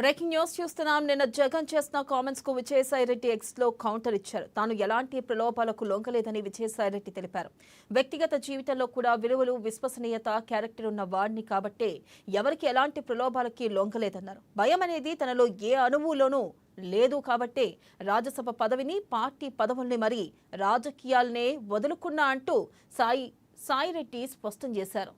Breaking news చూస్తున్నాం. నిన్న జగన్ చేసిన కామెంట్స్ కు విజయసాయిరెడ్డి ఎక్స్ లో కౌంటర్ ఇచ్చారు. తాను ఎలాంటి ప్రలోభాలకు లొంగలేదని విజయసాయిరెడ్డి తెలిపారు. వ్యక్తిగత జీవితంలో కూడా విలువలు, విశ్వసనీయత, క్యారెక్టర్ ఉన్న వాడిని కాబట్టే ఎవరికి ఎలాంటి ప్రలోభాలకి లొంగలేదన్నారు. భయం అనేది తనలో ఏ అణువులోనూ లేదు కాబట్టే రాజ్యసభ పదవిని, పార్టీ పదవుల్ని మరి రాజకీయాలనే వదులుకున్నా అంటూ సాయిరెడ్డి స్పష్టం చేశారు.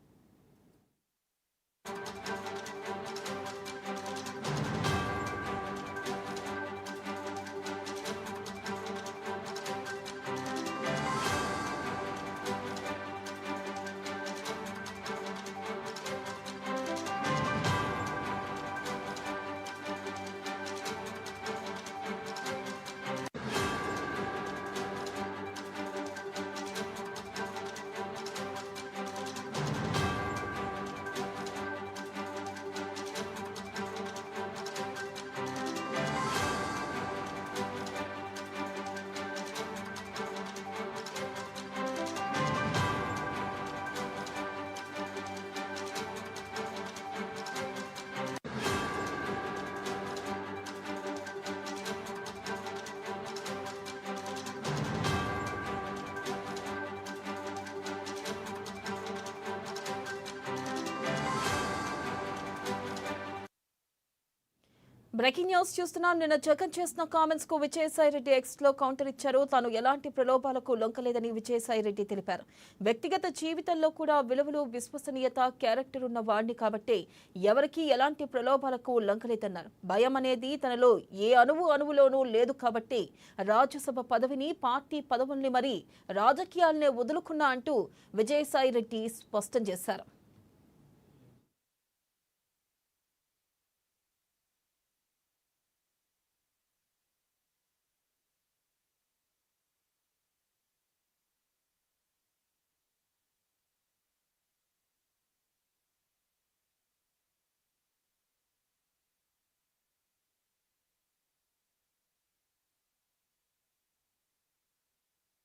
బ్రేకింగ్ న్యూస్ చూస్తున్నాం. నిన్న జగన్ చేసిన కామెంట్స్ కు విజయసాయిరెడ్డి ఎక్స్ లో కౌంటర్ ఇచ్చారు. తాను ఎలాంటి ప్రలోభాలకు లొంగలేదని విజయసాయిరెడ్డి తెలిపారు. వ్యక్తిగత జీవితంలో కూడా విలువలు, విశ్వసనీయత, క్యారెక్టర్ ఉన్న వాడిని కాబట్టే ఎవరికి ఎలాంటి ప్రలోభాలకు లొంగలేదన్నారు. భయం అనేది తనలో ఏ అణువులోనూ లేదు కాబట్టి రాజ్యసభ పదవిని, పార్టీ పదవుల్ని మరి రాజకీయాలనే వదులుకున్నా అంటూ విజయసాయిరెడ్డి స్పష్టం చేశారు.